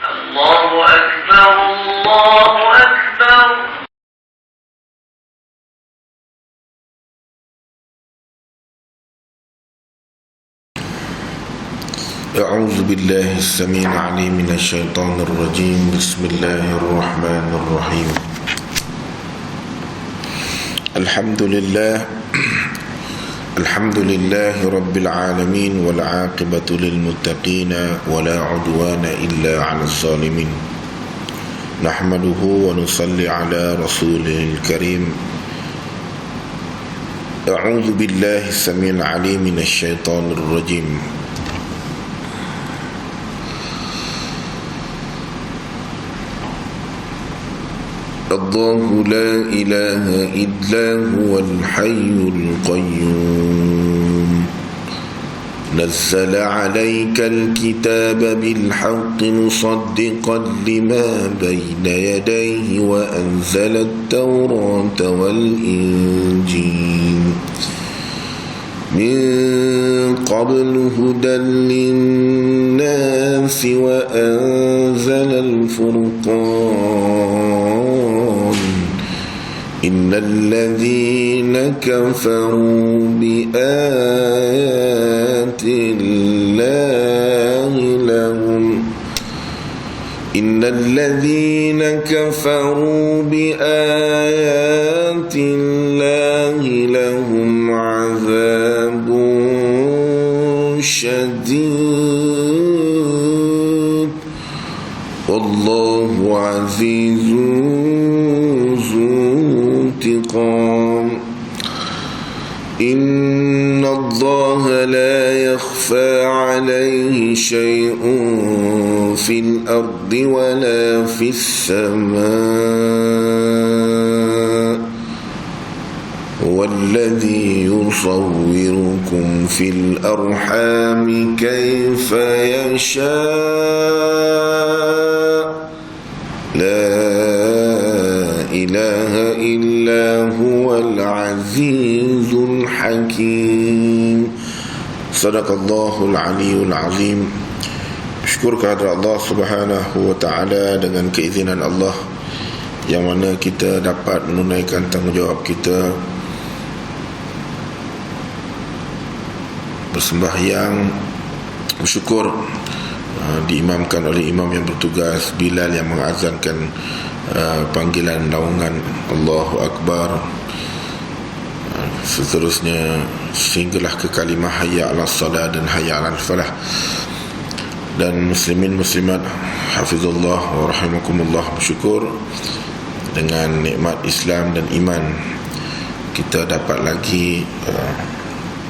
الله أكبر الله أكبر. أعوذ بالله السميع العليم من الشيطان الرجيم. بسم الله الرحمن الرحيم. الحمد لله رب العالمين والعاقبة للمتقين ولا عدوان إلا على الظالمين. نحمده ونصلي على رسوله الكريم. أعوذ بالله السميع العليم من الشيطان الرجيم. الله لا إله إلا هو الحي القيوم. نزل عليك الكتاب بالحق مصدقا لما بين يديه وأنزل التوراة والإنجيل من قبل هدى للناس وأنزل الفرقان. إن الذين كفروا بآيات الله لهم عذاب شديد والله عزيز ذو انتقام. إن الله لا يخفى عليه شيء في الأرض ولا في السماء. هو الذي يصوركم في الأرحام كيف يشاء. لا إله إلا هو العزيز الحكيم. صدق الله العلي العظيم. Syukur kehadrat Allah Subhanahu wa ta'ala dengan keizinan Allah yang mana kita dapat menunaikan tanggungjawab kita bersembahyang, bersyukur diimamkan oleh imam yang bertugas, Bilal yang mengazankan panggilan naungan Allahu Akbar, seterusnya sehinggalah ke kalimah hayya 'alas salat dan hayya 'alal falah. Dan muslimin muslimat hafizullah wa rahimakumullah, bersyukur dengan nikmat Islam dan iman kita dapat lagi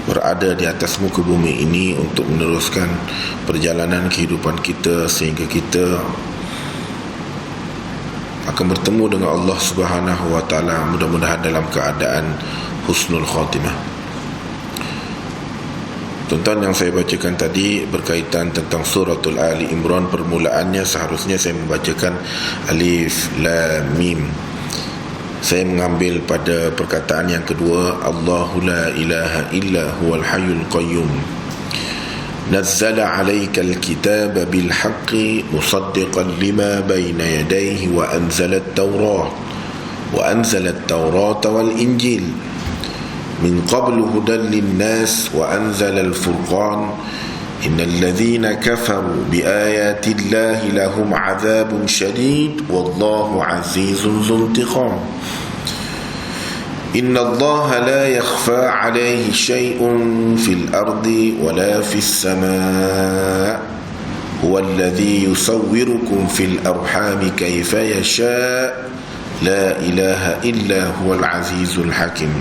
berada di atas muka bumi ini untuk meneruskan perjalanan kehidupan kita sehingga kita akan bertemu dengan Allah Subhanahu wa ta'ala, mudah-mudahan dalam keadaan husnul khatimah. Tuan-tuan, yang saya bacakan tadi berkaitan tentang suratul Ali Imran. Permulaannya seharusnya saya membacakan alif lam mim. Saya mengambil pada perkataan yang kedua, Allahu la ilaha illa huwal hayyul qayyum. Nazzala 'alaikal kitaba bil haqqi musaddiqan lima bayna yadayhi wa anzala at-taurata wal injil min qablu hudan linnas wa anzala al-furqan. Innal ladzina kafaru bi ayati llahi lahum 'adzabun syadid wallahu 'azizun dzul intiqam. Inna allaha la yakhfa 'alayhi syai'un fil ardi wa la fis samaa. Huwa alladhi yusawwirukum fil arhami kayfa yasha'. La ilaha illa huwal 'azizul hakim.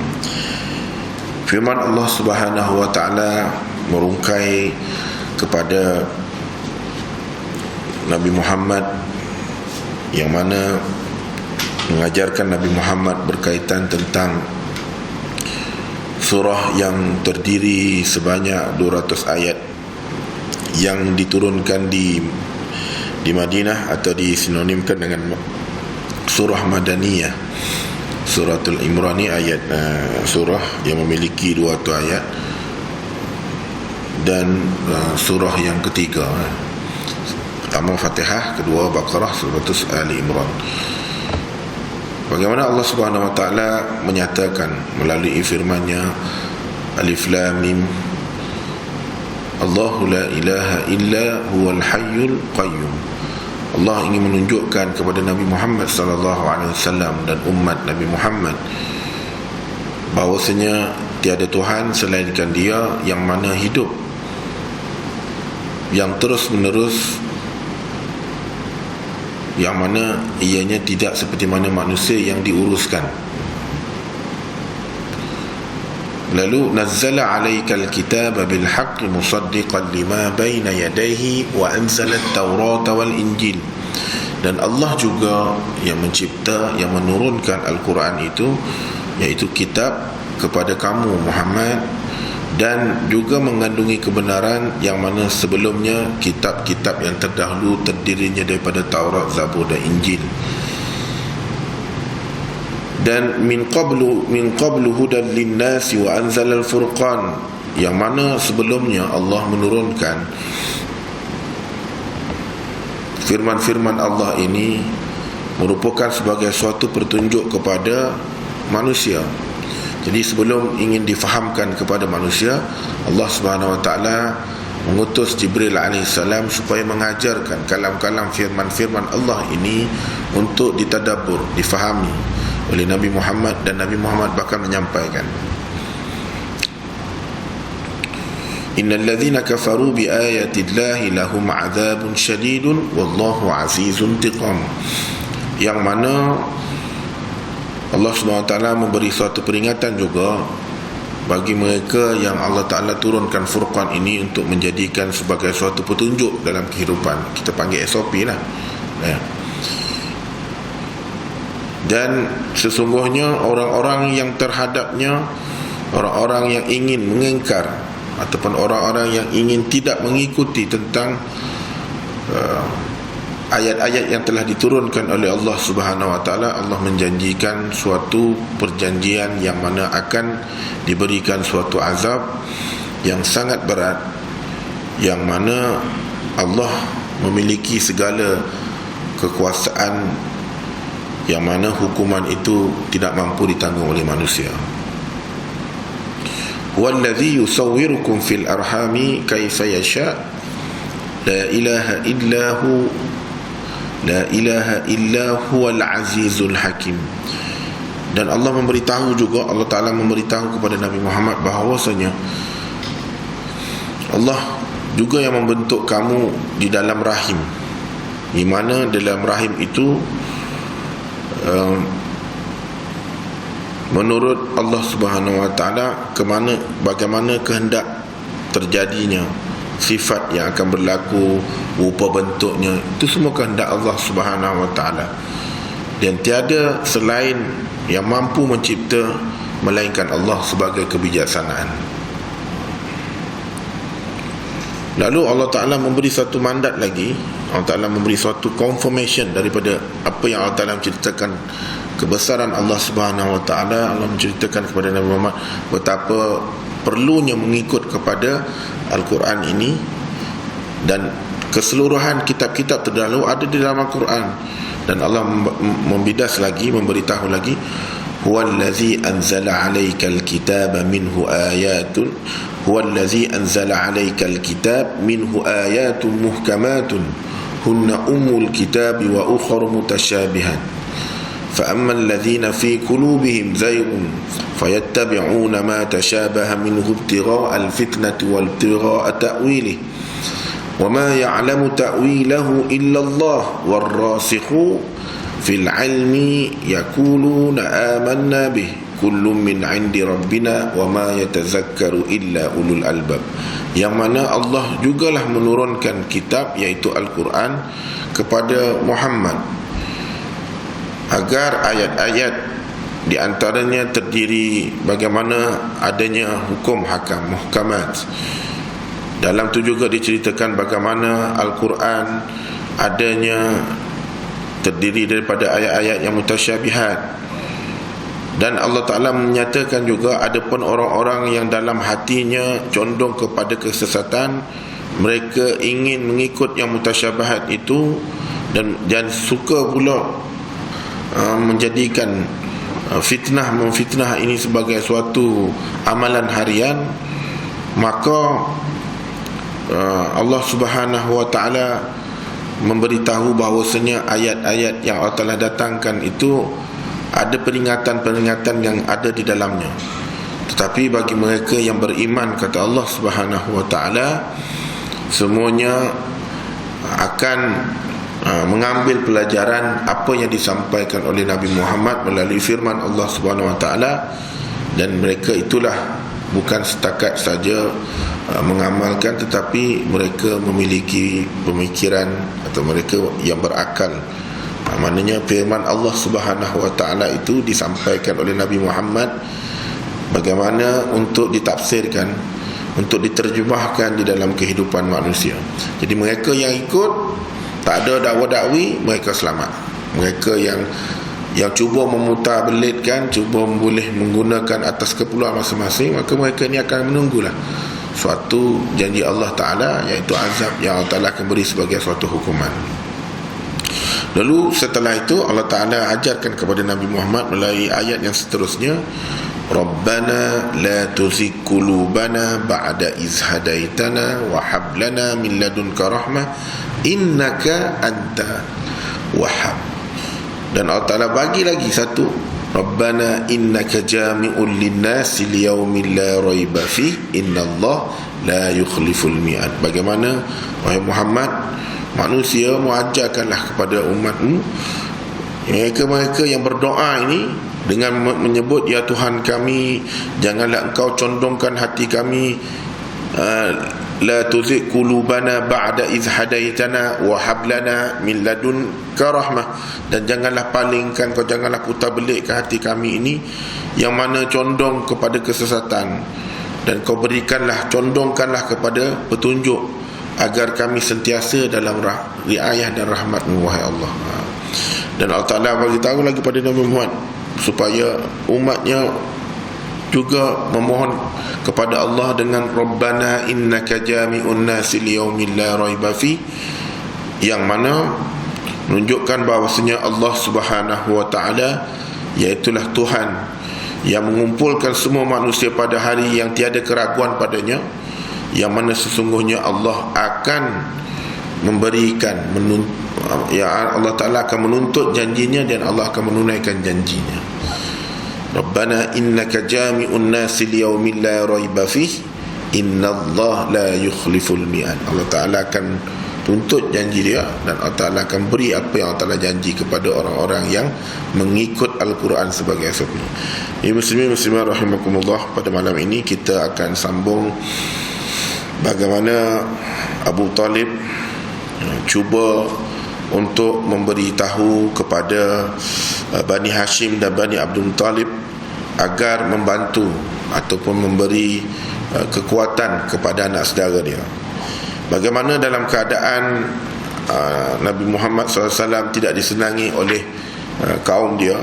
Firman Allah Subhanahu wa ta'ala merungkai kepada Nabi Muhammad, yang mana mengajarkan Nabi Muhammad berkaitan tentang surah yang terdiri sebanyak 200 ayat yang diturunkan di Madinah atau disinonimkan dengan surah Madaniyah. Suratul Imran ni ayat surah yang memiliki 200 ayat, dan surah yang ketiga pertama Fatihah, kedua Baqarah, selepas Ali Imran. Bagaimana Allah Subhanahu wa taala menyatakan melalui firman-Nya, Alif Lam Mim, Allahu la ilaha illa huwal hayyul qayyum. Allah ingin menunjukkan kepada Nabi Muhammad sallallahu alaihi wasallam dan umat Nabi Muhammad bahawasanya tiada Tuhan selainkan Dia yang mana hidup, yang terus menerus, yang mana ianya tidak seperti mana manusia yang diuruskan. Lalu nazzala 'alaikal kitaba bil haqqi musaddiqan lima baina yadayhi wa anzala at-taurata wal injil. Dan Allah juga yang mencipta, yang menurunkan Al-Quran itu, iaitu kitab kepada kamu Muhammad, dan juga mengandungi kebenaran yang mana sebelumnya kitab-kitab yang terdahulu terdirinya daripada Taurat, Zabur dan Injil. Dan min qablu hudan linnasi wa anzalal furqan, yang mana sebelumnya Allah menurunkan firman-firman Allah ini merupakan sebagai suatu petunjuk kepada manusia. Jadi sebelum ingin difahamkan kepada manusia, Allah Subhanahu wa taala mengutus Jibril alaihissalam supaya mengajarkan kalam-kalam firman-firman Allah ini untuk ditadabbur, difahami oleh Nabi Muhammad, dan Nabi Muhammad bakal menyampaikan. Innal ladzina kafaru bi ayati llahi lahum adzabun syadidun wallahu azizun intiqam. Yang mana Allah SWT memberi suatu peringatan juga bagi mereka yang Allah Ta'ala turunkan Furqan ini untuk menjadikan sebagai suatu petunjuk dalam kehidupan. Kita panggil SOP lah ya. Dan sesungguhnya orang-orang yang terhadapnya, orang-orang yang ingin mengingkar ataupun orang-orang yang ingin tidak mengikuti tentang ayat-ayat yang telah diturunkan oleh Allah Subhanahu wa taala, Allah menjanjikan suatu perjanjian yang mana akan diberikan suatu azab yang sangat berat, yang mana Allah memiliki segala kekuasaan, yang mana hukuman itu tidak mampu ditanggung oleh manusia. Wallazi yusawwirukum fil arhami kaifa yasha la ilaha illahu la ilaha illa huwal azizul hakim. Dan Allah memberitahu juga, Allah Ta'ala memberitahu kepada Nabi Muhammad bahawasanya Allah juga yang membentuk kamu di dalam rahim, di mana dalam rahim itu menurut Allah Subhanahu wa taala bagaimana kehendak terjadinya, sifat yang akan berlaku, rupa bentuknya, itu semua kehendak Allah Subhanahu wa taala. Dan tiada selain yang mampu mencipta melainkan Allah sebagai kebijaksanaan. Lalu Allah Ta'ala memberi satu mandat lagi. Allah Ta'ala memberi suatu confirmation daripada apa yang Allah Ta'ala menceritakan kebesaran Allah Subhanahu wa ta'ala. Allah menceritakan kepada Nabi Muhammad betapa perlunya mengikut kepada Al-Quran ini, dan keseluruhan kitab-kitab terdahulu ada di dalam Al-Quran. Dan Allah membidas lagi, memberitahu lagi, huwallazi anzala 'alaikal kitaba minhu ayatun huwallazi anzala 'alaikal kitab minhu ayatun muhkamatun hunna ummul kitabi wa ukhra mutasyabihat fa ammal ladzina fi qulubihim zayghun fayattabi'una ma tashabaha minhu ibtigha'al fitnati wal ibtigha'a ta'wilihi wa ma ya'lamu ta'wilahu illa Allah war-rasikhu fil 'ilmi yaquluna amanna bih kullun min 'indi rabbina wa ma yatazakkaru illa ulul albab. Yang mana Allah jugalah menurunkan kitab, iaitu Al-Quran, kepada Muhammad agar ayat-ayat di antaranya terdiri bagaimana adanya hukum hakam muhkamat. Dalam itu juga diceritakan bagaimana Al-Quran adanya terdiri daripada ayat-ayat yang mutasyabihat. Dan Allah Ta'ala menyatakan juga ada pun orang-orang yang dalam hatinya condong kepada kesesatan, mereka ingin mengikut yang mutasyabahat itu dan suka pula menjadikan memfitnah ini sebagai suatu amalan harian, maka Allah Subhanahu wa taala memberitahu bahawasanya ayat-ayat yang Allah Taala datangkan itu ada peringatan-peringatan yang ada di dalamnya. Tetapi bagi mereka yang beriman, kata Allah Subhanahu wa taala, semuanya akan mengambil pelajaran apa yang disampaikan oleh Nabi Muhammad melalui firman Allah Subhanahu wa taala, dan mereka itulah bukan setakat saja mengamalkan, tetapi mereka memiliki pemikiran atau mereka yang berakal. Maknanya firman Allah Subhanahu wa taala itu disampaikan oleh Nabi Muhammad bagaimana untuk ditafsirkan, untuk diterjemahkan di dalam kehidupan manusia. Jadi mereka yang ikut, tak ada dakwa-dakwi, mereka selamat. Mereka yang cuba memutarbelitkan, cuba boleh menggunakan atas keperluan masing-masing, maka mereka ni akan menunggulah suatu janji Allah Ta'ala, iaitu azab yang Allah Ta'ala akan beri sebagai suatu hukuman. Lalu setelah itu Allah Ta'ala ajarkan kepada Nabi Muhammad melalui ayat yang seterusnya, Rabbana la tuzigh qulubana ba'da iz hadaitana wa hab lana min ladunka rahmah innaka anta wahhab. Dan Allah Ta'ala bagi lagi satu, Rabbana innaka jami'ul linnasi liyaumin la raiba fih innallah la yukhliful mi'ad. Bagaimana wahai Muhammad, manusia muajarkanlah kepada umatmu, mereka yang berdoa ini dengan menyebut, ya Tuhan kami, janganlah engkau condongkan hati kami, la tuzigh qulubana ba'da iz hadaitana wa hab lana min ladunka rahmah, dan janganlah palingkan, kau janganlah putar belikkan hati kami ini yang mana condong kepada kesesatan, dan kau condongkanlah kepada petunjuk, agar kami sentiasa dalam riayah dan rahmat-Mu wahai Allah. Dan Allah Ta'ala beritahu lagi pada Nabi Muhammad supaya umatnya juga memohon kepada Allah dengan Rabbana innaka jami'un nasi liyaumin la raiba fi, yang mana menunjukkan bahawasanya Allah Subhanahu wa taala iaitulah Tuhan yang mengumpulkan semua manusia pada hari yang tiada keraguan padanya, yang mana sesungguhnya Allah akan memberikan Allah Ta'ala akan menuntut janjinya, dan Allah akan menunaikan janjinya. Rabbana innaka jami'un nasi liyaumin la raiba fih innallah la yukhliful mi'ad. Allah Ta'ala akan tuntut janji dia, dan Allah Ta'ala akan beri apa yang Allah Ta'ala janji kepada orang-orang yang mengikut Al-Quran sebagai sebab. Muslimin muslimat rahimakumullah, pada malam ini kita akan sambung bagaimana Abu Talib cuba untuk memberitahu kepada Bani Hashim dan Bani Abdul Muttalib agar membantu ataupun memberi kekuatan kepada anak saudara dia. Bagaimana dalam keadaan Nabi Muhammad SAW tidak disenangi oleh kaum dia,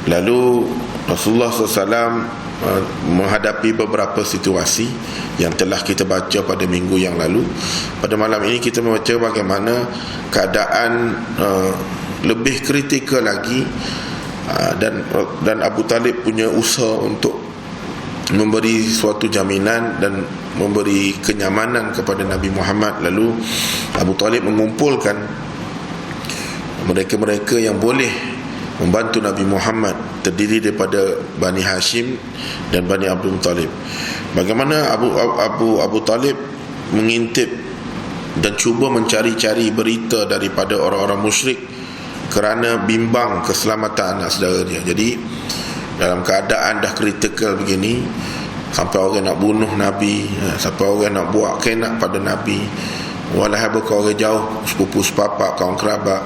lalu Rasulullah SAW menghadapi beberapa situasi yang telah kita baca pada minggu yang lalu. Pada malam ini kita membaca bagaimana keadaan lebih kritikal lagi, dan Abu Talib punya usaha untuk memberi suatu jaminan dan memberi kenyamanan kepada Nabi Muhammad. Lalu Abu Talib mengumpulkan mereka-mereka yang boleh membantu Nabi Muhammad, terdiri daripada Bani Hashim dan Bani Abdul Muttalib. Bagaimana Abu Talib mengintip dan cuba mencari-cari berita daripada orang-orang musyrik kerana bimbang keselamatan anak saudara dia. Jadi dalam keadaan dah kritikal begini, sampai orang nak bunuh Nabi, sampai orang nak buat kenak pada Nabi, walaupun orang jauh, sepupu sepapak, kawan kerabat.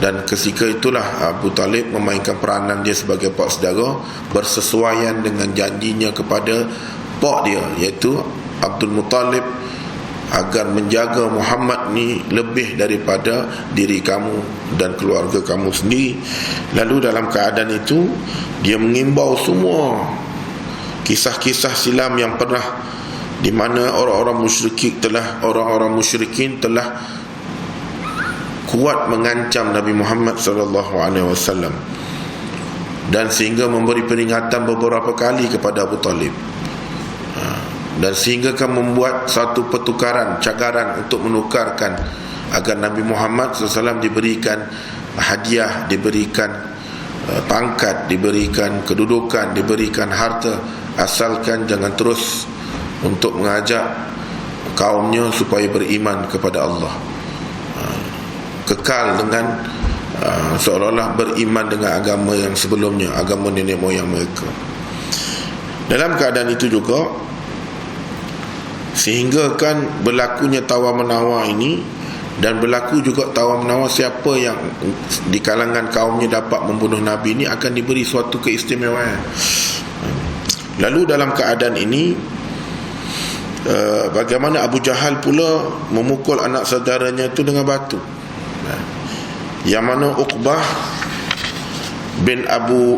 Dan ketika itulah Abu Talib memainkan peranan dia sebagai pak saudara, bersesuaian dengan janjinya kepada pak dia, iaitu Abdul Muttalib, agar menjaga Muhammad ni lebih daripada diri kamu dan keluarga kamu sendiri. Lalu dalam keadaan itu dia mengimbau semua kisah-kisah silam yang pernah di mana orang-orang musyrikin telah kuat mengancam Nabi Muhammad SAW, dan sehingga memberi peringatan beberapa kali kepada Abu Talib, dan sehingga kan membuat satu pertukaran, cagaran untuk menukarkan agar Nabi Muhammad SAW diberikan hadiah, diberikan pangkat, diberikan kedudukan, diberikan harta, asalkan jangan terus untuk mengajak kaumnya supaya beriman kepada Allah, kekal dengan seolah-olah beriman dengan agama yang sebelumnya, agama nenek moyang mereka. Dalam keadaan itu juga, sehingga kan berlakunya tawar-menawar ini, dan berlaku juga tawar-menawar siapa yang di kalangan kaumnya dapat membunuh Nabi ini akan diberi suatu keistimewaan. Lalu dalam keadaan ini, bagaimana Abu Jahal pula memukul anak saudaranya itu dengan batu, yang mana Uqbah bin Abu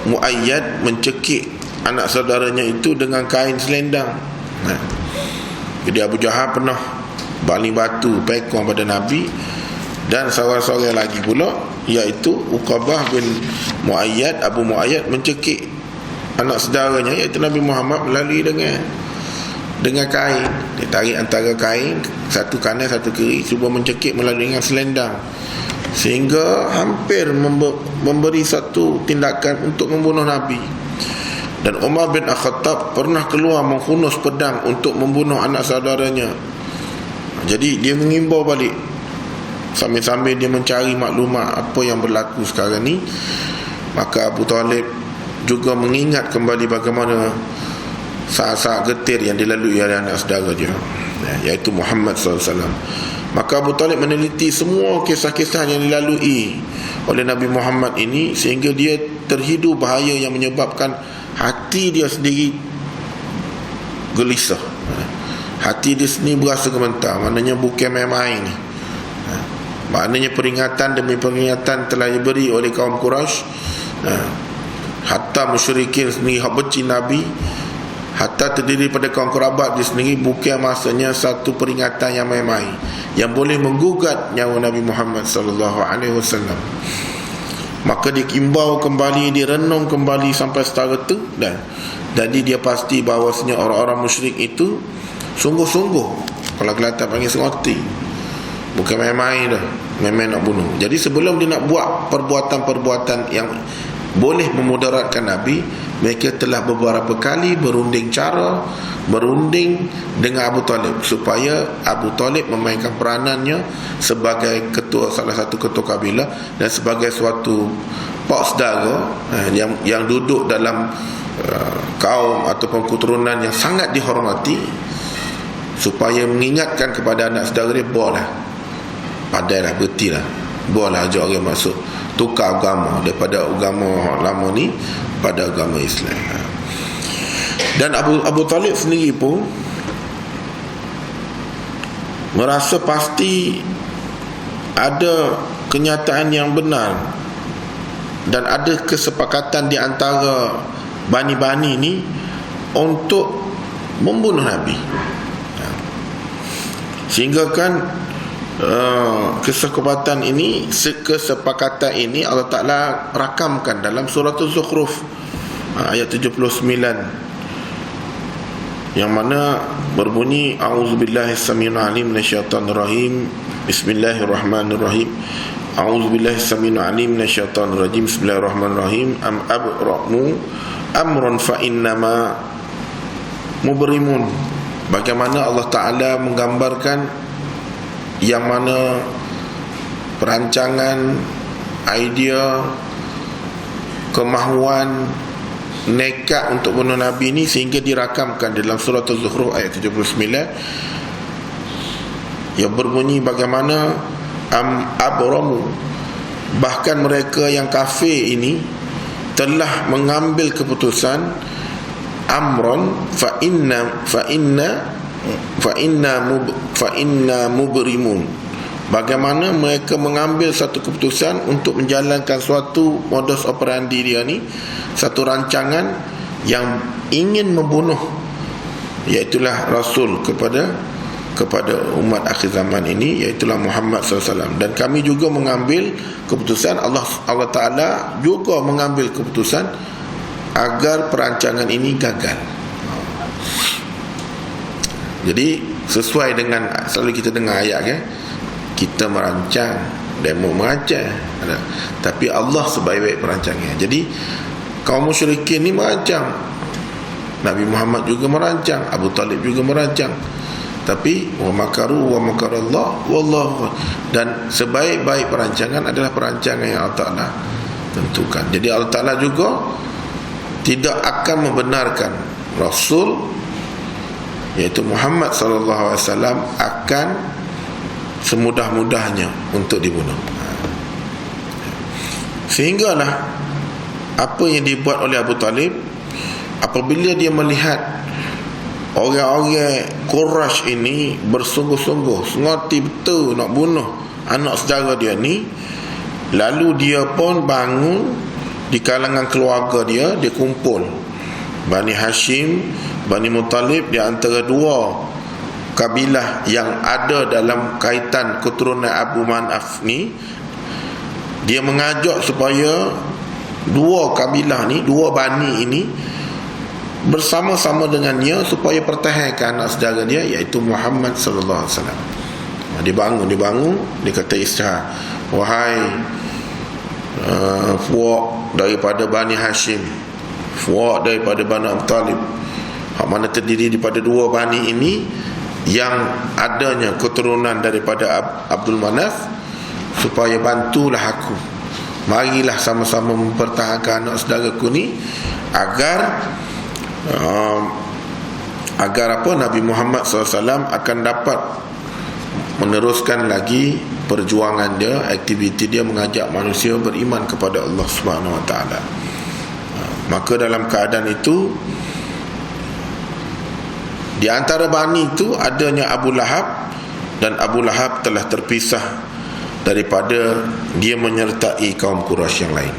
Muayyad mencekik anak saudaranya itu dengan kain selendang. Jadi Abu Jahal pernah baling batu pekong pada Nabi, dan seorang-seorang lagi pula, iaitu Uqbah bin Muayyad, Abu Muayyad mencekik anak saudaranya iaitu Nabi Muhammad melalui dengan kain. Dia tarik antara kain, satu kanan satu kiri, cuba mencekik melalui dengan selendang, sehingga hampir memberi satu tindakan untuk membunuh Nabi. Dan Umar bin Khattab pernah keluar menghunus pedang untuk membunuh anak saudaranya. Jadi dia mengimbau balik, sambil-sambil dia mencari maklumat apa yang berlaku sekarang ni. Maka Abu Talib juga mengingat kembali bagaimana saat-saat getir yang dilalui oleh anak saudara dia, iaitu Muhammad SAW. Maka Abu Talib meneliti semua kisah-kisah yang dilalui oleh Nabi Muhammad ini, sehingga dia terhidu bahaya yang menyebabkan hati dia sendiri gelisah. Hati dia sendiri berasa gemetar. Maknanya bukan main-main ni. Maknanya peringatan demi peringatan telah diberi oleh kaum Quraisy. Hatta musyrikin sendiri hak benci Nabi, hatta terdiri pada kaum kerabat dia sendiri, bukan maksudnya satu peringatan yang main-main yang boleh menggugat nyawa Nabi Muhammad SAW. Maka dikimbau kembali, direnung kembali sampai setara tu, dan jadi dia pasti bahawasanya orang-orang musyrik itu sungguh-sungguh, kalau Kelantan panggil sengoti, bukan main-main dah, main-main nak bunuh. Jadi sebelum dia nak buat perbuatan-perbuatan yang boleh memudaratkan Nabi, mereka telah beberapa kali berunding dengan Abu Talib, supaya Abu Talib memainkan peranannya sebagai ketua, salah satu ketua kabilah, dan sebagai suatu pak saudara yang duduk dalam kaum ataupun keturunan yang sangat dihormati, supaya mengingatkan kepada anak saudara dia, boleh padailah, bertilah, boleh ajak orang masuk, tukar agama daripada agama lama ni pada agama Islam. Dan Abu Talib sendiri pun merasa pasti ada kenyataan yang benar dan ada kesepakatan di antara bani-bani ni untuk membunuh Nabi. Sehingga kan kesepakatan ini Allah Ta'ala rakamkan dalam surah Az-Zukhruf ayat 79, yang mana berbunyi, a'udzubillahi samii'il 'alim minasyaitonir rajim, bismillahirrahmanirrahim, a'udzubillahi samii'il 'alim minasyaitonir rajim, bismillahirrahmanirrahim, am abramu amrun fa innama mubrimun. Bagaimana Allah Ta'ala menggambarkan yang mana perancangan, idea, kemahuan, nekat untuk bunuh Nabi ini, sehingga dirakamkan dalam surah Az-Zukhruf ayat 79, yang berbunyi bagaimana abramu, bahkan mereka yang kafir ini telah mengambil keputusan, amron fa inna mubrimun, bagaimana mereka mengambil satu keputusan untuk menjalankan suatu modus operandi dia ni, satu rancangan yang ingin membunuh iaitulah Rasul kepada umat akhir zaman ini, iaitulah Muhammad SAW. Dan kami juga mengambil keputusan, Allah Ta'ala juga mengambil keputusan agar perancangan ini gagal. Jadi sesuai dengan selalu kita dengar ayat kan, kita merancang, demo merancang, tapi Allah sebaik-baik perancangnya. Jadi kaum musyrikin ni merancang, Nabi Muhammad juga merancang, Abu Talib juga merancang, tapi wa makaru wa makarallah wallahu, dan sebaik-baik perancangan adalah perancangan yang Allah Ta'ala tentukan. Jadi Allah Ta'ala juga tidak akan membenarkan Rasul, iaitu Muhammad SAW, akan semudah-mudahnya untuk dibunuh. Sehinggalah apa yang dibuat oleh Abu Talib, apabila dia melihat orang-orang Quraisy ini bersungguh-sungguh sengati betul nak bunuh anak saudara dia ni, lalu dia pun bangun di kalangan keluarga dia kumpul Bani Hashim, Bani Muttalib, di antara dua kabilah yang ada dalam kaitan keturunan Abu Manaf ni. Dia mengajak supaya dua kabilah ni, dua bani ini bersama-sama dengannya supaya pertahankan anak saudara dia, iaitu Muhammad sallallahu alaihi wasallam. Dibangun, dia kata isytihar, wahai fuak daripada Bani Hashim, fuak daripada Bani Abu Talib, hak mana terdiri daripada dua bani ini yang adanya keturunan daripada Abdul Manaf, supaya bantulah aku, marilah sama-sama mempertahankan anak saudaraku ni, agar apa, Nabi Muhammad SAW akan dapat meneruskan lagi perjuangan dia, aktiviti dia mengajak manusia beriman kepada Allah Subhanahu Wa Taala. Maka dalam keadaan itu, di antara bani itu adanya Abu Lahab, dan Abu Lahab telah terpisah daripada dia menyertai kaum Quraisy yang lain.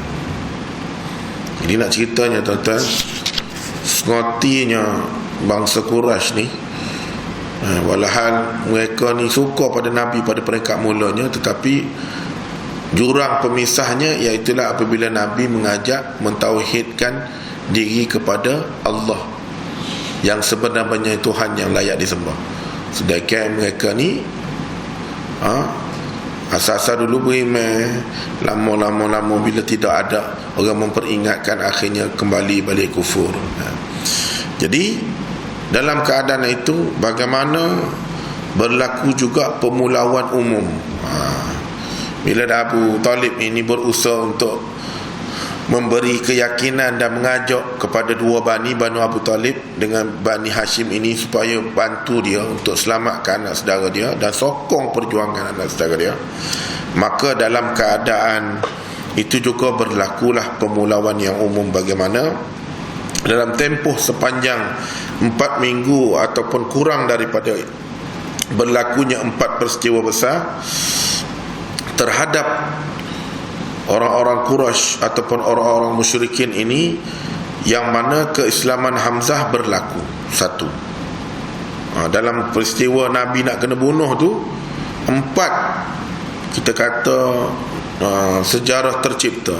Jadi nak ceritanya tuan-tuan, sengotinya bangsa Quraisy ni, walhal mereka ni suka pada Nabi pada peringkat mulanya, tetapi jurang pemisahnya iaitulah apabila Nabi mengajak mentauhidkan diri kepada Allah yang sebenarnya Tuhan yang layak disembah. Sedangkan mereka ni asal-asal dulu beriman, lama-lama bila tidak ada orang memperingatkan, akhirnya kembali balik kufur. Jadi dalam keadaan itu, bagaimana berlaku juga pemulawan umum. Bila Abu Talib ini berusaha untuk memberi keyakinan dan mengajak kepada dua bani, Bani Abu Talib dengan Bani Hashim ini, supaya bantu dia untuk selamatkan anak saudara dia dan sokong perjuangan anak saudara dia, maka dalam keadaan itu juga berlakulah pemulawan yang umum, bagaimana dalam tempoh sepanjang 4 minggu ataupun kurang daripada berlakunya 4 peristiwa besar terhadap orang-orang Quraisy ataupun orang-orang musyrikin ini, yang mana keislaman Hamzah berlaku. Satu, dalam peristiwa Nabi nak kena bunuh tu, 4 kita kata sejarah tercipta.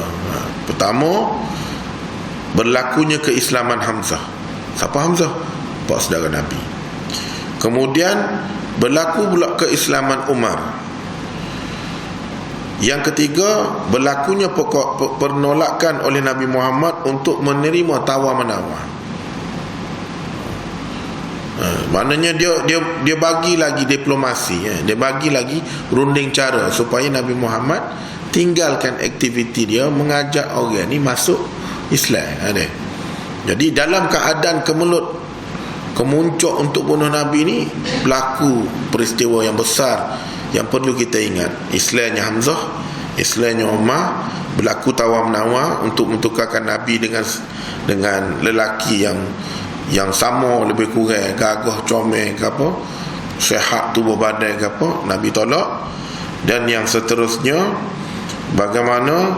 Pertama, berlakunya keislaman Hamzah. Siapa Hamzah? Pak saudara Nabi. Kemudian berlaku pula keislaman Umar. Yang ketiga, berlakunya penolakan oleh Nabi Muhammad untuk menerima tawar-menawar. Maknanya dia bagi lagi diplomasi, dia bagi lagi runding cara supaya Nabi Muhammad tinggalkan aktiviti dia mengajak orang ni masuk Islam. Jadi dalam keadaan kemuncak untuk bunuh Nabi ni, berlaku peristiwa yang besar yang perlu kita ingat. Islamnya Hamzah, Islamnya Umar, berlaku tawar-menawar untuk mentukarkan Nabi dengan lelaki yang sama lebih kurang, gagah, comel ke apa, sihat tubuh badan ke apa, Nabi tolak. Dan yang seterusnya, bagaimana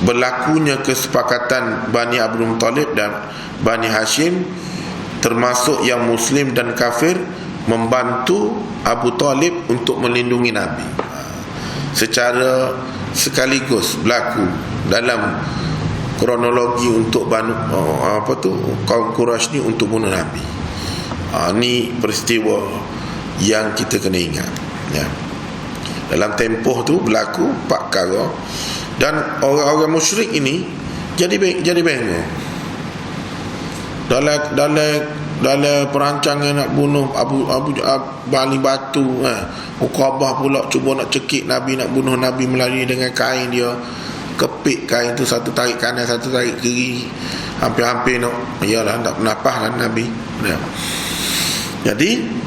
berlakunya kesepakatan Bani Abdul Muttalib dan Bani Hashim termasuk yang Muslim dan kafir, membantu Abu Talib untuk melindungi Nabi. Secara sekaligus berlaku dalam kronologi untuk kaum Quraisy ni untuk bunuh Nabi. Ni peristiwa yang kita kena ingat, ya. Dalam tempoh tu berlaku 4 perkara, dan orang-orang musyrik ini jadi bengong. Dalam perancangan nak bunuh Abu Bali Batu, Uqabah pula cuba nak cekik Nabi, nak bunuh Nabi melalui dengan kain dia. Kepik kain tu, satu tarik kanan, satu tarik kiri, hampir-hampir nak tak bernafas kan Nabi, ya. Jadi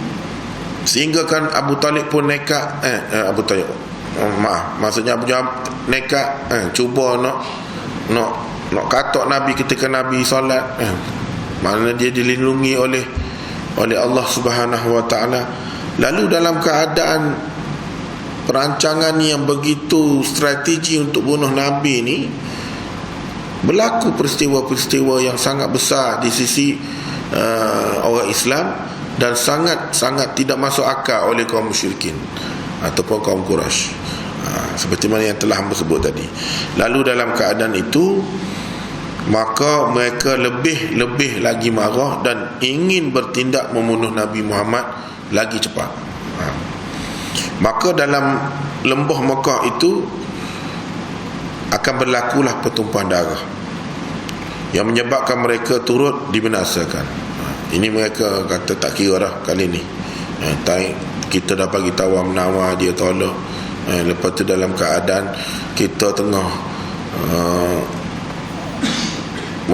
sehingga kan Abu Talib pun nekat, maksudnya Abu Jahal nekat, cuba nak katok Nabi ketika Nabi solat, mana dia dilindungi oleh Allah Subhanahu wa taala. Lalu dalam keadaan perancangan yang begitu strategi untuk bunuh Nabi ni, berlaku peristiwa-peristiwa yang sangat besar di sisi orang Islam, dan sangat tidak masuk akal oleh kaum musyrikin ataupun kaum Quraisy, seperti mana yang telah hamba sebut tadi. Lalu dalam keadaan itu, maka mereka lebih lagi marah dan ingin bertindak membunuh Nabi Muhammad lagi cepat. Maka dalam lembah Mekah itu akan berlakulah pertumpahan darah yang menyebabkan mereka turut dibinasakan. Ini mereka kata tak kira dah kali ni, kita dah bagi tawar menawar, dia tolak. Lepas tu dalam keadaan kita tengah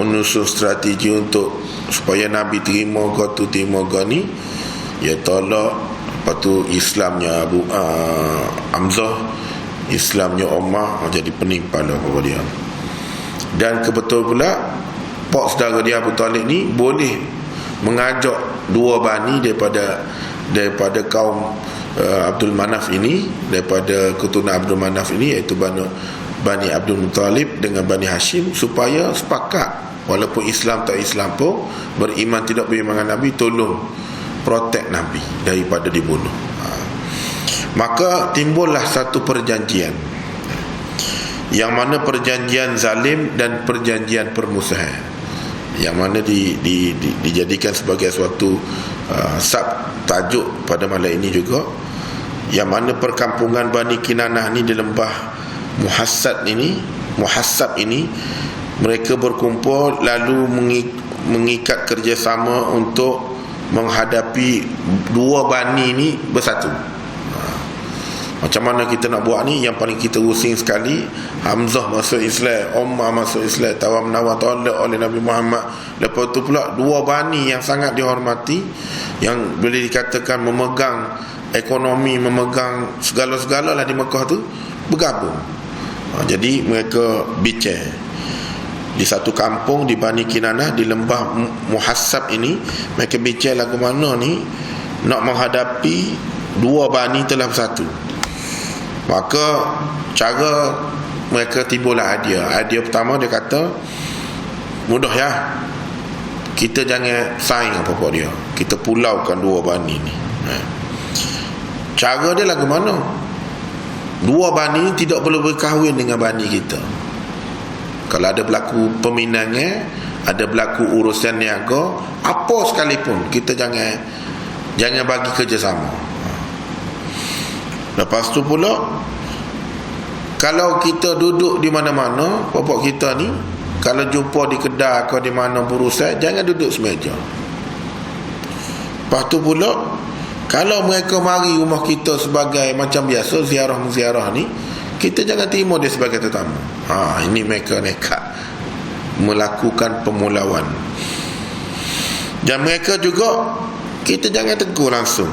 menyusun strategi untuk supaya Nabi terima ni, dia tolak. Lepas tu Islamnya Abu Hamzah, Islamnya Umar jadi pening kepala kepada dia. Dan kebetul pula pak saudara dia Abu Talib ni boleh mengajak 2 bani daripada kaum Abdul Manaf ini, daripada keturunan Abdul Manaf ini, iaitu Bani Abdul Muttalib dengan Bani Hashim, supaya sepakat walaupun Islam tak Islam pun, beriman tidak beriman dengan Nabi, tolong protect Nabi daripada dibunuh. Maka timbullah satu perjanjian, yang mana perjanjian zalim dan perjanjian permusuhan, yang mana dijadikan sebagai suatu sub tajuk pada malam ini juga, yang mana perkampungan Bani Kinanah ni di lembah Muhassab ini mereka berkumpul lalu mengikat kerjasama untuk menghadapi 2 bani ni bersatu. Macam mana kita nak buat ni? Yang paling kita pusing sekali, Hamzah masuk Islam, Umar masuk Islam, tawar menawar tolak oleh Nabi Muhammad. Lepas tu pula 2 bani yang sangat dihormati, yang boleh dikatakan memegang ekonomi, memegang segala-segala lah di Mekah tu, bergabung. Jadi mereka bincang di satu kampung di Bani Kinanah, di lembah Muhassab ini. Mereka bincang lagu mana ni nak menghadapi 2 bani telah bersatu. Maka cara mereka timbullah hadiah pertama. Dia kata, mudah ya, kita jangan saing apa-apa dia, kita pulaukan 2 bani ni. Cara dia lagu mana? 2 bani tidak boleh berkahwin dengan bani kita. Kalau ada berlaku peminangan, ada berlaku urusan niaga, apa sekalipun, kita jangan bagi kerjasama. Lepas tu pula, kalau kita duduk di mana-mana, bapak kita ni, kalau jumpa di kedai atau di mana berusaha, jangan duduk semeja. Lepas tu pula, kalau mereka mari rumah kita sebagai macam biasa, ziarah-ziarah ni, kita jangan terima dia sebagai tetamu. Ini mereka nekat melakukan pemulauan. Dan mereka juga, kita jangan tegur langsung,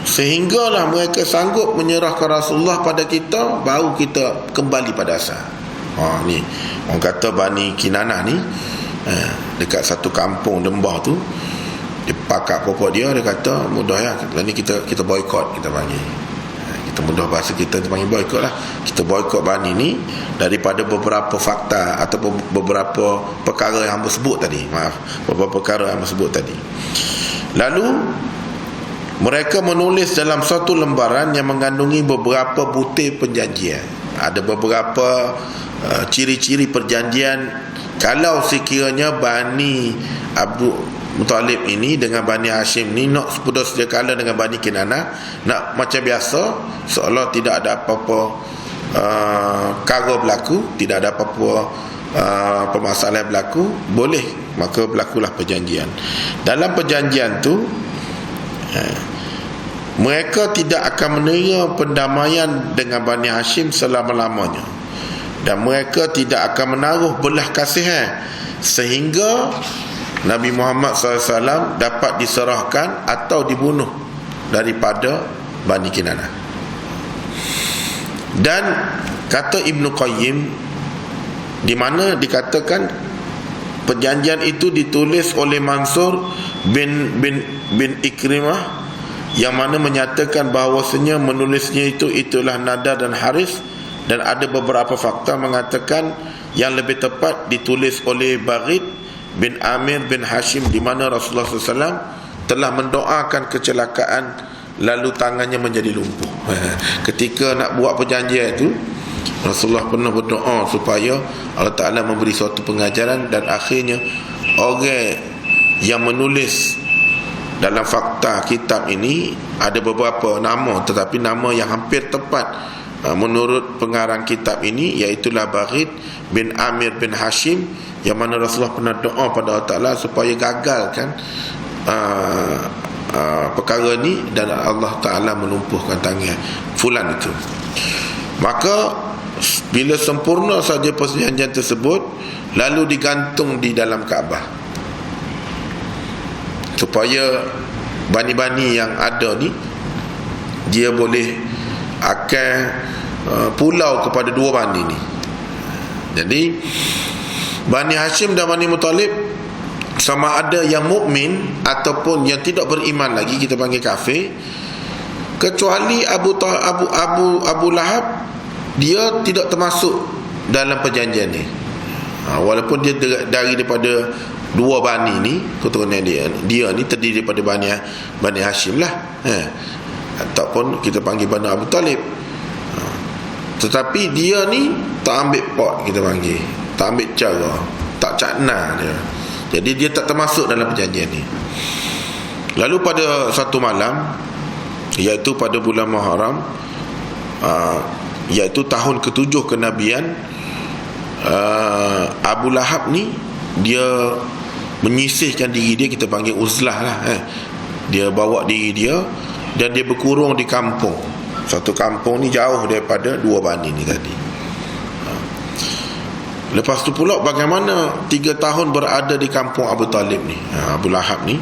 sehinggalah mereka sanggup menyerahkan Rasulullah pada kita, baru kita kembali pada asal. Ni orang kata Bani Kinanah ni, dekat satu kampung lembah tu, dia pakat pokok dia kata, mudah ya, ni kita boykot, kita panggil. kita mudah bahasa kita panggil boikot lah. Kita boikot Bani ni daripada beberapa fakta atau beberapa perkara yang hamba sebut tadi. Beberapa perkara yang hamba sebut tadi. Lalu mereka menulis dalam satu lembaran yang mengandungi beberapa butir perjanjian. Ada beberapa ciri-ciri perjanjian. Kalau sekiranya Bani Abdul Muttalib ini dengan Bani Hashim ni nak sepudah sedia kala dengan Bani Kinanah, nak macam biasa, seolah tidak ada apa-apa kara berlaku, tidak ada apa-apa permasalahan berlaku, boleh, maka berlakulah perjanjian. Dalam perjanjian tu mereka tidak akan menerima pendamaian dengan Bani Hashim selama-lamanya, dan mereka tidak akan menaruh belah kasihan sehingga Nabi Muhammad SAW dapat diserahkan atau dibunuh daripada Bani Kinanah. Dan kata Ibn Qayyim, di mana dikatakan perjanjian itu ditulis oleh Mansur bin Ikrimah, yang mana menyatakan bahawasanya menulisnya itulah Nadar dan Haris, dan ada beberapa fakta mengatakan yang lebih tepat ditulis oleh Barid bin Amir bin Hashim, di mana Rasulullah SAW telah mendoakan kecelakaan lalu tangannya menjadi lumpuh. Ketika nak buat perjanjian itu, Rasulullah pernah berdoa supaya Allah Ta'ala memberi suatu pengajaran, dan akhirnya orang yang menulis dalam fakta kitab ini ada beberapa nama, tetapi nama yang hampir tepat menurut pengarang kitab ini iaitulah Barid bin Amir bin Hashim, yang mana Rasulullah pernah doa pada Allah Ta'ala supaya gagalkan perkara ni, dan Allah Ta'ala melumpuhkan tangan fulan itu. Maka bila sempurna saja perjanjian tersebut, lalu digantung di dalam Kaabah supaya bani-bani yang ada ni dia boleh akan pulau kepada dua bani ni. Jadi Bani Hashim dan Bani Muttalib sama ada yang mukmin ataupun yang tidak beriman lagi, kita panggil kafir, kecuali Abu Lahab, dia tidak termasuk dalam perjanjian ni. Walaupun dia daripada dua bani ni, keturunan dia ni terdiri daripada Bani Hashim lah, ataupun kita panggil Bani Abu Talib, tetapi dia ni tak ambil pot, kita panggil tak ambil cara, tak cakna dia. Jadi dia tak termasuk dalam perjanjian ni. Lalu pada satu malam, iaitu pada bulan Muharram, iaitu tahun ke-7 kenabian, Abu Lahab ni dia menyisihkan diri dia, kita panggil uzlah lah, dia bawa diri dia dan dia berkurung di kampung. Satu kampung ni jauh daripada dua bani ni tadi. Lepas tu pula bagaimana 3 tahun berada di kampung Abu Talib ni, Abu Lahab ni,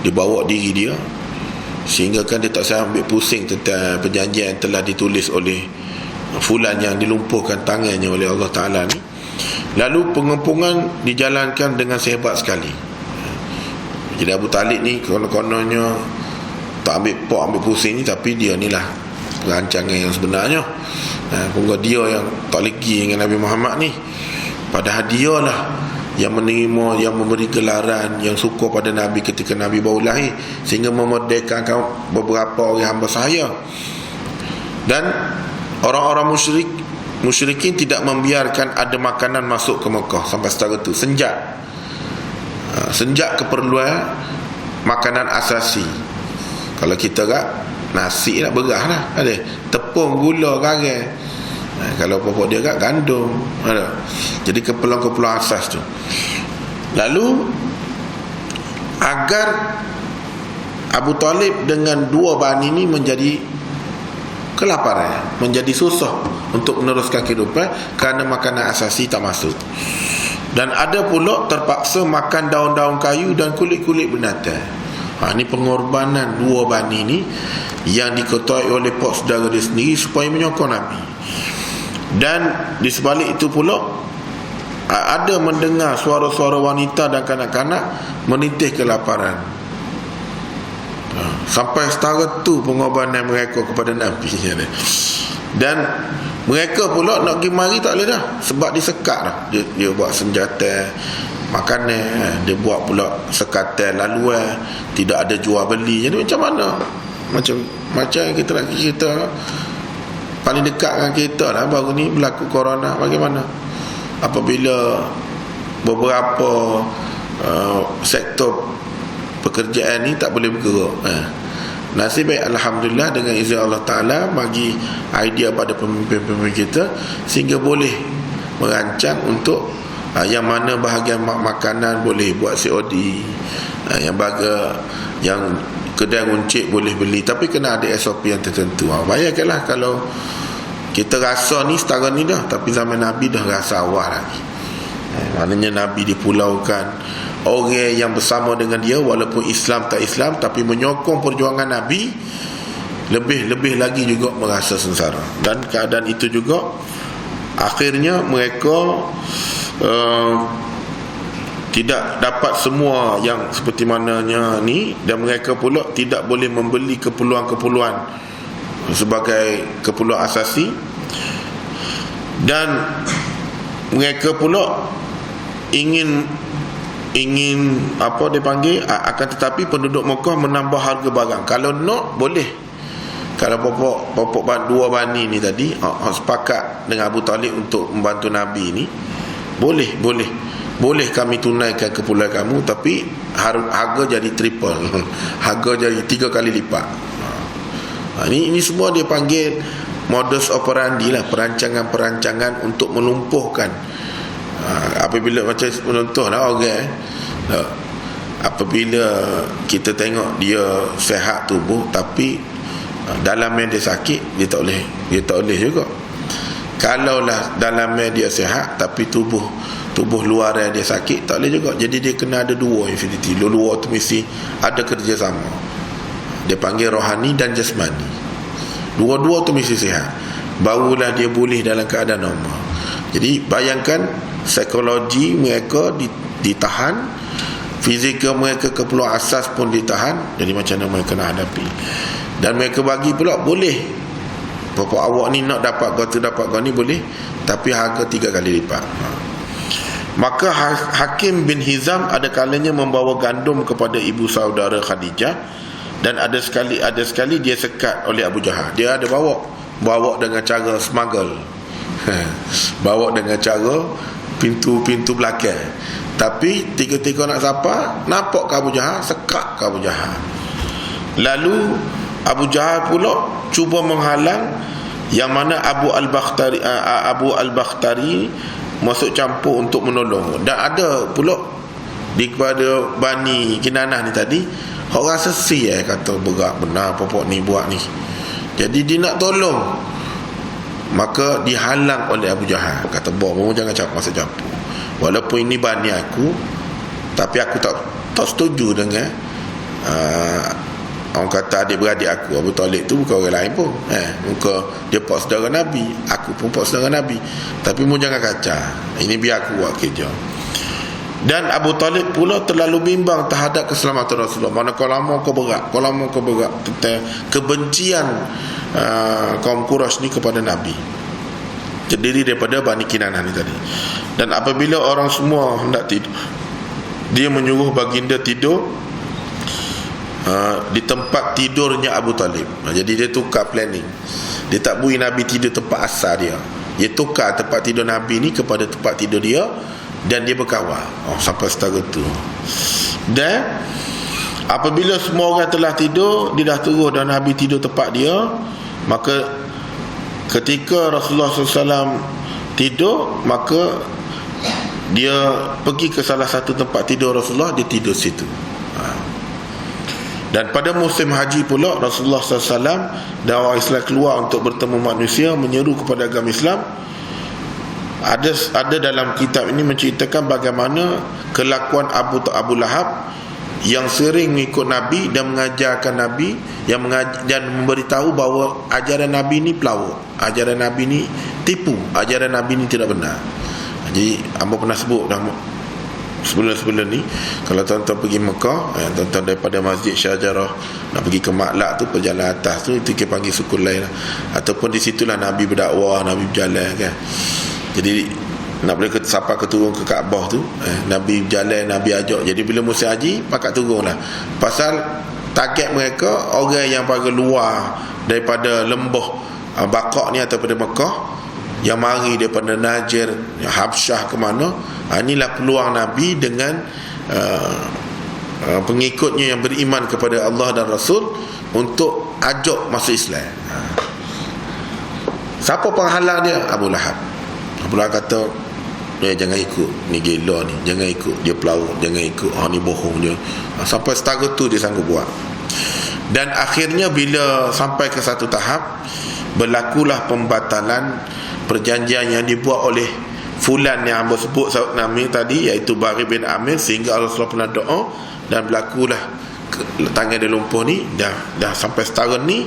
dia bawa diri dia, sehingga kan dia tak saya ambil pusing tentang perjanjian yang telah ditulis oleh fulan yang dilumpuhkan tangannya oleh Allah Ta'ala ni. Lalu pengepungan dijalankan dengan sehebat sekali. Jadi Abu Talib ni konon-kononnya tak ambil pok, ambil pusing ni, tapi dia ni lah perancangan yang sebenarnya. Pokoknya dia yang tak legi dengan Nabi Muhammad ni, padahal dia lah yang menerima, yang memberi gelaran, yang suka pada Nabi ketika Nabi baru lahir, sehingga memerdekakan beberapa orang hamba sahaya. Dan orang-orang musyrikin tidak membiarkan ada makanan masuk ke Mekah sampai setara tu, senjak keperluan makanan asasi. Kalau kita kat nasi lah, beras lah, ada tepung, gula, garam. Kalau pokok dia kat gandum, ada. Jadi keperluan-keperluan asas tu. Lalu agar Abu Talib dengan dua bani ni menjadi kelaparan, menjadi susah untuk meneruskan kehidupan kerana makanan asasi tak masuk. Dan ada pula terpaksa makan daun-daun kayu dan kulit-kulit binatang. Ini pengorbanan dua bani ni yang diketuai oleh pak saudara dia sendiri supaya menyokong Nabi. Dan di sebalik itu pula ada mendengar suara-suara wanita dan kanak-kanak menintih kelaparan. Sampai setara tu pengorbanan mereka kepada Nabi. Dan mereka pula nak pergi mari tak boleh dah, sebab disekat dah. Dia buat senjata, makanan, dia buat pula sekatan laluan, tidak ada jual beli. Jadi macam mana? Macam kita nak cerita paling dekat dengan kita lah, baru ni berlaku corona. Bagaimana apabila beberapa sektor pekerjaan ni tak boleh bergerak? Nasib baik, alhamdulillah, dengan izin Allah Ta'ala bagi idea pada pemimpin-pemimpin kita sehingga boleh merancang untuk yang mana bahagian makanan boleh buat COD, yang kedai runcit boleh beli, tapi kena ada SOP yang tertentu. Bayangkanlah kalau kita rasa ni setara ni dah, tapi zaman Nabi dah rasa awal lagi. Maknanya Nabi dipulaukan, orang yang bersama dengan dia walaupun Islam tak Islam, tapi menyokong perjuangan Nabi, lebih lagi juga merasa sengsara. Dan keadaan itu juga akhirnya mereka tidak dapat semua yang seperti mananya ni, dan mereka pula tidak boleh membeli keperluan-keperluan sebagai keperluan asasi, dan mereka pula ingin apa dia panggil, akan tetapi penduduk Mekah menambah harga barang. Kalau nak boleh, kalau pokok dua bani ni tadi sepakat dengan Abu Talib untuk membantu Nabi ni, boleh kami tunaikan keperluan kamu, tapi harga jadi triple, harga jadi 3 kali lipat. Ini semua dia panggil modus operandi lah, perancangan-perancangan untuk melumpuhkan. Apabila macam contoh lah orang, apabila kita tengok dia sehat tubuh, tapi dalamnya dia sakit, dia tak boleh juga. Kalaulah dalamnya dia sehat tapi tubuh luar dia sakit, tak boleh juga. Jadi dia kena ada dua infinity. Luar tu mesti ada kerjasama. Dia panggil rohani dan jasmani. Dua-dua tu mesti sihat, barulah dia boleh dalam keadaan normal. Jadi bayangkan, psikologi mereka ditahan, fizikal mereka keperluan asas pun ditahan. Jadi macam mana mereka nak hadapi? Dan mereka bagi pula boleh, pokok awak ni nak dapat kau ni boleh, tapi harga 3 kali lipat. Maka Hakim bin Hizam ada kalanya membawa gandum kepada ibu saudara Khadijah, dan ada sekali dia sekat oleh Abu Jahal. Dia ada bawa dengan cara smuggle, bawa dengan cara pintu belakang, tapi tiga-tiga nak sapa, nampak ke Abu Jahal, sekat ke Abu Jahal. Lalu Abu Jahal pula cuba menghalang, yang mana Abu Al-Bakhtari masuk campur untuk menolong. Dan ada pula kepada Bani Kinanah ni tadi, orang sesi kata berat benar pokok ni buat ni. Jadi dia nak tolong, maka dihalang oleh Abu Jahal. Kata, "Boh, jangan masuk campur. Walaupun ini bani aku, tapi aku tak setuju dengan orang kata adik-beradik aku." Abu Talib tu bukan orang lain pun. Muka dia pak saudara Nabi, aku pun pak saudara Nabi. Tapi mu jangan kacau. Ini biar aku buat kerja. Dan Abu Talib pula terlalu bimbang terhadap keselamatan Rasulullah. Mana kau lama kau berat tentang kebencian kaum Quraisy ni kepada Nabi, terdiri daripada Bani Kinanah ni tadi. Dan apabila orang semua hendak tidur, dia menyuruh baginda tidur di tempat tidurnya Abu Talib. Jadi dia tukar planning. Dia tak bui Nabi tidur tempat asal dia. Dia tukar tempat tidur Nabi ni kepada tempat tidur dia, dan dia berkawal sampai setara tu. Dan apabila semua orang telah tidur, dia dah turun dan Nabi tidur tempat dia, maka ketika Rasulullah SAW tidur, maka dia pergi ke salah satu tempat tidur Rasulullah, dia tidur situ. Dan pada musim haji pula, Rasulullah SAW dan orang Islam keluar untuk bertemu manusia, menyeru kepada agama Islam. Ada dalam kitab ini menceritakan bagaimana kelakuan Abu Lahab yang sering mengikut Nabi dan mengajarkan Nabi, dan memberitahu bahawa ajaran Nabi ni pelawak, ajaran Nabi ni tipu, ajaran Nabi ni tidak benar. Jadi hamba pernah sebut dah sebelum ni, kalau tuan-tuan pergi Mekah, tuan-tuan daripada Masjid Syajarah nak pergi ke Maklak tu, perjalanan atas tu, itu kita panggil suku lain lah. Ataupun di situlah Nabi berdakwah, Nabi berjalan kan. Jadi nak boleh sampai ke turun ke Kaabah tu, Nabi berjalan, Nabi ajak. Jadi bila musim haji pakat turun lah. Pasal target mereka orang yang paling luar daripada lembah Baqaq ni ataupun Mekah, yang mari daripada Najir, Habsyah ke mana. Inilah peluang Nabi dengan pengikutnya yang beriman kepada Allah dan Rasul untuk ajak masuk Islam. Siapa penghalang dia? Abu Lahab. Abu Lahab kata, jangan ikut, ni gila ni, jangan ikut, dia pelawak, jangan ikut, ni bohong dia. Sampai setara tu dia sanggup buat. Dan akhirnya bila sampai ke satu tahap, berlakulah pembatalan perjanjian yang dibuat oleh fulan yang hamba sebut nama tadi, iaitu Bari bin Amir, sehingga Rasulullah pernah doa dan berlakulah tangan dia lumpuh ni. Dah sampai setahun ni,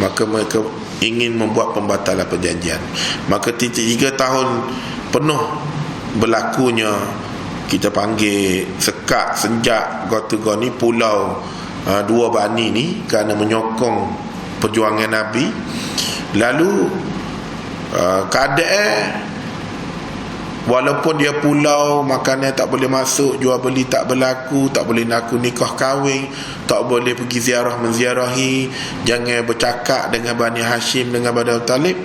maka mereka ingin membuat pembatalan perjanjian. Maka 3 tahun penuh berlakunya, kita panggil sekat senjak Gotugo ni, pulau dua Bani ni, kerana menyokong perjuangan Nabi. Lalu keadaan, walaupun dia pulau, makanan tak boleh masuk, jual beli tak berlaku, tak boleh laku nikah kahwin, tak boleh pergi ziarah menziarahi, jangan bercakap dengan Bani Hashim, dengan Bani Talib.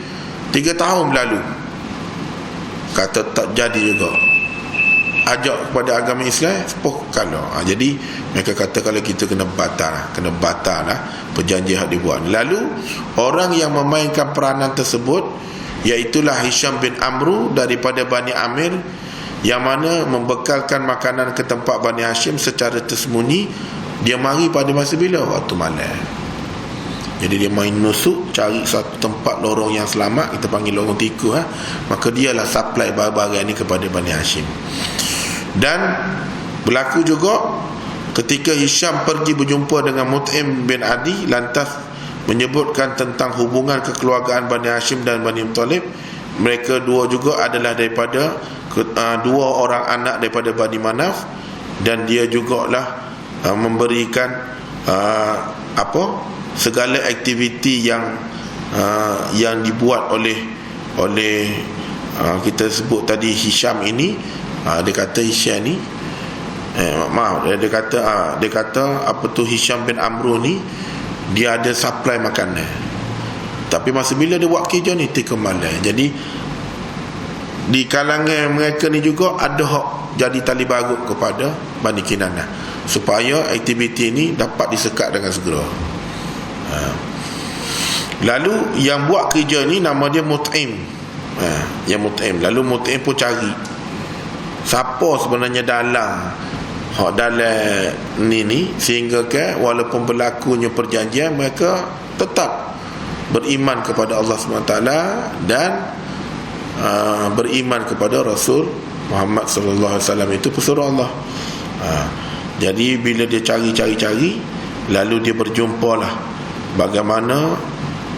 3 tahun berlalu, kata tak jadi juga. Ajak kepada agama Islam, sepuh kalau. Jadi mereka kata kalau kita kena batal lah perjanjian yang dibuat. Lalu orang yang memainkan peranan tersebut, iaitulah Hisham bin Amru daripada Bani Amir, yang mana membekalkan makanan ke tempat Bani Hashim secara tersembunyi. Dia mari pada masa bila? Waktu malam. Jadi dia main nusuk, cari satu tempat lorong yang selamat, kita panggil lorong tikus. Maka dialah supply barang-barang ni kepada Bani Hashim. Dan berlaku juga ketika Hisham pergi berjumpa dengan Mut'im bin Adi, lantas menyebutkan tentang hubungan kekeluargaan Bani Hashim dan Bani Muttalib. Mereka dua juga adalah daripada dua orang anak daripada Bani Manaf, dan dia jugalah memberikan segala aktiviti yang dibuat oleh kita sebut tadi Hisham ini. Dia kata Hisham ni dia kata apa tu, Hisham bin Amru ni dia ada supply makanan, tapi masa bila dia buat kerja ni tiga malam. Jadi di kalangan mereka ni juga ada hak jadi tali barut kepada Bani Kinanah, supaya aktiviti ni dapat disekat dengan segera. Lalu yang buat kerja ni nama dia Mut'im. Yang Mut'im. Lalu Mut'im pun cari siapa sebenarnya dalam ni, sehingga ke walaupun berlakunya perjanjian, mereka tetap beriman kepada Allah SWT dan beriman kepada Rasul Muhammad SAW, itu pesuruh Allah. Jadi bila dia cari, lalu dia berjumpalah bagaimana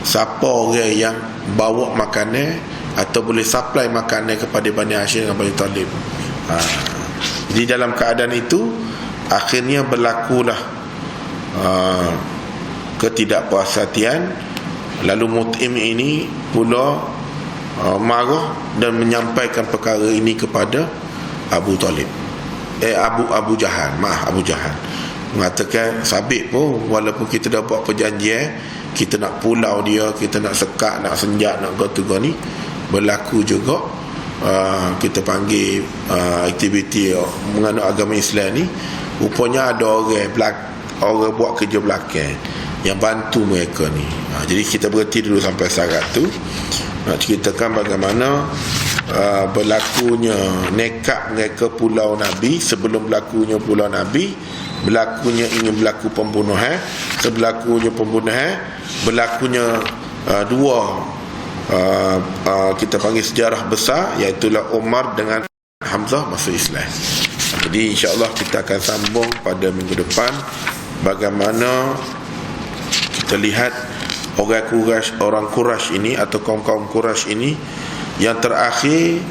siapa orang yang bawa makanan atau boleh supply makanan kepada Bani Hashim dan Bani Talib. Jadi dalam keadaan itu akhirnya berlakulah ketidakpuashatian. Lalu Mut'im ini pula marah dan menyampaikan perkara ini kepada Abu Talib, Abu Jahal, Abu Jahal, mengatakan sabit pun walaupun kita dah buat perjanjian, kita nak pulau dia, kita nak sekat, nak senjat, nak gotu ni, berlaku juga kita panggil aktiviti menganut agama Islam ni. Rupanya ada orang buat kerja belakang yang bantu mereka ni. Jadi kita berhenti dulu sampai syarat tu, nak ceritakan bagaimana berlakunya nekat mereka pulau Nabi. Sebelum berlakunya pulau Nabi, berlakunya ingin berlaku pembunuhan. Sebelakunya pembunuhan, berlakunya dua kita panggil sejarah besar, iaitulah Umar dengan Hamzah masuk Islam. Jadi insya-Allah kita akan sambung pada minggu depan bagaimana kita lihat orang Quraisy ini atau kaum-kaum Quraisy ini yang terakhir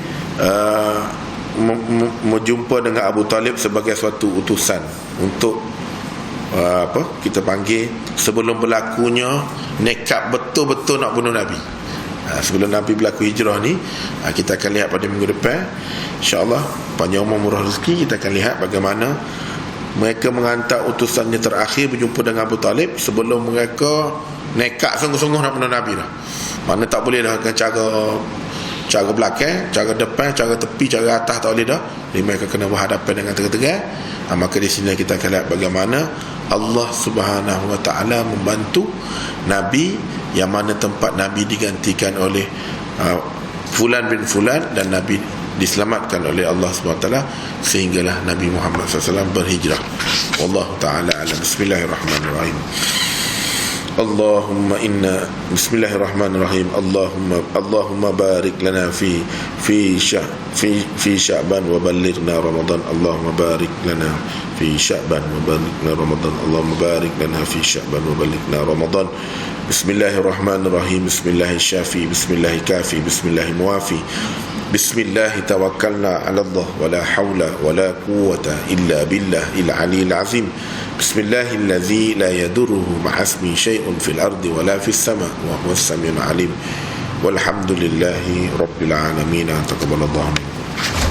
berjumpa dengan Abu Talib sebagai suatu utusan untuk kita panggil sebelum berlakunya nekat betul-betul nak bunuh Nabi. Sebelum Nabi berlaku hijrah ni, kita akan lihat pada minggu depan insya-Allah, panjang umur murah rezeki, kita akan lihat bagaimana mereka menghantar utusannya terakhir berjumpa dengan Abu Talib sebelum mereka nekat sungguh-sungguh nak bunuh Nabi dah. Mana tak boleh dah dengan cara belakang, cara depan, cara tepi, cara atas tak boleh dah. Jadi mereka kena berhadapan dengan terang-terang. Maka di sini kita akan lihat bagaimana Allah Subhanahu Wa Taala membantu Nabi, yang mana tempat Nabi digantikan oleh Fulan bin Fulan, dan Nabi diselamatkan oleh Allah SWT sehinggalah Nabi Muhammad SAW berhijrah. Wallahu ta'ala alam. Bismillahirrahmanirrahim. Allahumma inna Bismillahirrahmanirrahim. Allahumma barik lana fi Sya'ban wa ballighna Ramadan. Allahumma barik lana fi Sya'ban wa ballighna Ramadan. Allahumma barik lana fi Sya'ban wa ballighna Ramadan. Bismillahirrahmanirrahim. Bismillahirrahmanirrahim. Bismillahirkafi. Bismillahirmuafi. Bismillah tawakkalna ala Allah wa la hawla wa la quwwata illa billah al-aliyyil azim. Bismillahilladzi la yadurruhu ma'asmi syai'un fil ardi wa la fis sama' wa huwas samiul alim. Walhamdulillahi rabbil alamin. Taqabbalallahu minkum.